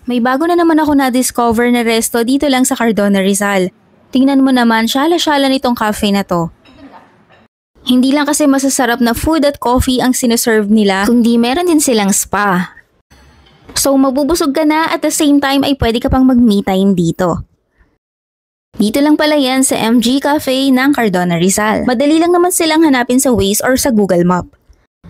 May bago na naman ako na-discover na resto dito lang sa Cardona, Rizal. Tingnan mo naman, syala-syala nitong cafe na to. Hindi lang kasi masasarap na food at coffee ang sineserve nila, kundi meron din silang spa. So mabubusog ka na at the same time ay pwede ka pang mag-me time dito. Dito lang pala yan sa MG Cafe ng Cardona, Rizal. Madali lang naman silang hanapin sa Waze or sa Google Map.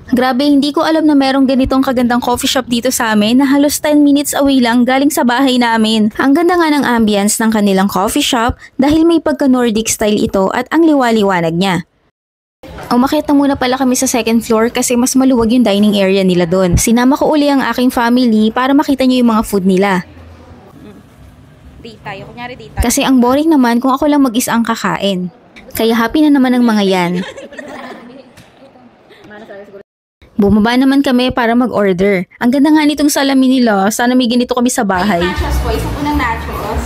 Grabe, hindi ko alam na merong ganitong kagandang coffee shop dito sa amin na halos 10 minutes away lang galing sa bahay namin. Ang ganda nga ng ambience ng kanilang coffee shop dahil may pagka-Nordic style ito at ang liwaliwanag niya. Umakyat na muna pala kami sa second floor kasi mas maluwag yung dining area nila doon. Sinama ko uli ang aking family para makita nyo yung mga food nila. Date tayo. Kunyari date tayo. Kasi ang boring naman kung ako lang mag-isa ang kakain. Kaya happy na naman ang mga yan. Bumaba naman kami para mag-order. Ang ganda nga nitong salamin nila. Sana may ganito kami sa bahay. Nachos po. Isa po ng nachos.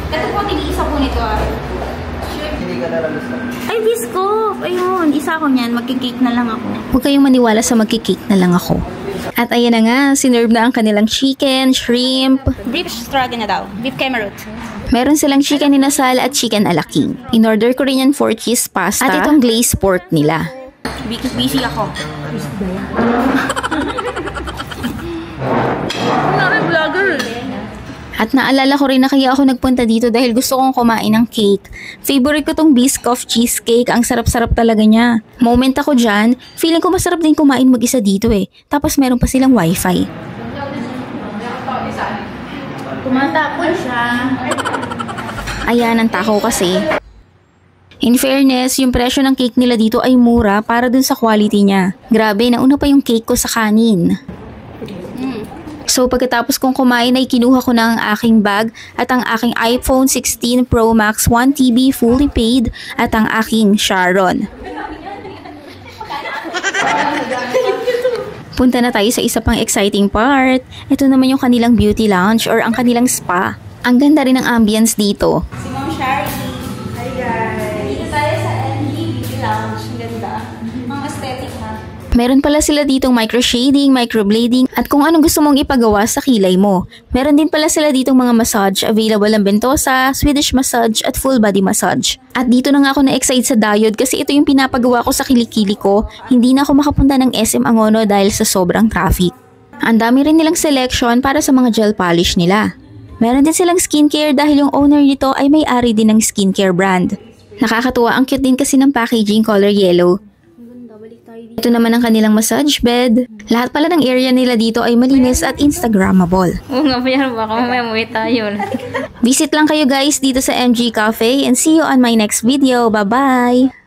Ito po, tig-isa po nito ah. Ay, Biscoff! Ayun, isa ako niyan. Magkikake na lang ako. Huwag kayong maniwala sa magkikake na lang ako. At ayan na nga, sinerve na ang kanilang chicken, shrimp. Beef stroganoff na daw. Beef kemerut. Meron silang chicken inasal at chicken ala king. In-order ko rin yan 4 cheese pasta. At itong glazed pork nila. Busy ako. Vlogger. At naalala ko rin na kaya ako nagpunta dito dahil gusto kong kumain ng cake. Favorite ko tong Biscoff cheesecake. Ang sarap-sarap talaga niya. Moment ako dyan, feeling ko masarap din kumain mag-isa dito eh. Tapos meron pa silang wifi. Tumatapon siya. Ayan ang takaw kasi. In fairness, yung presyo ng cake nila dito ay mura para dun sa quality niya. Grabe, nauna pa yung cake ko sa kanin. So pagkatapos kong kumain ay kinuha ko na ang aking bag at ang aking iPhone 16 Pro Max 1TB fully paid at ang aking Sharon. Punta na tayo sa isa pang exciting part. Ito naman yung kanilang beauty lounge or ang kanilang spa. Ang ganda rin ng ambience dito. Si Ma'am Shari. Hi guys. Dito tayo sa MG Beauty Lounge. Ang ganda. Ang aesthetic ha. Meron pala sila ditong micro-shading, microblading at kung anong gusto mong ipagawa sa kilay mo. Meron din pala sila ditong mga massage, available ang Ventosa, Swedish massage at full body massage. At dito na nga ako na-excite sa diode kasi ito yung pinapagawa ko sa kilikili ko. Hindi na ako makapunta ng SM Angono dahil sa sobrang traffic. Ang dami rin nilang selection para sa mga gel polish nila. Meron din silang skincare dahil yung owner nito ay may-ari din ng skincare brand. Nakakatuwa, ang cute din kasi ng packaging color yellow. Ito naman ang kanilang massage bed. Lahat pala ng area nila dito ay malinis at Instagrammable. Oo nga ba yan? Baka mamaya muwi tayo. Visit lang kayo guys dito sa MG Cafe and see you on my next video. Bye-bye!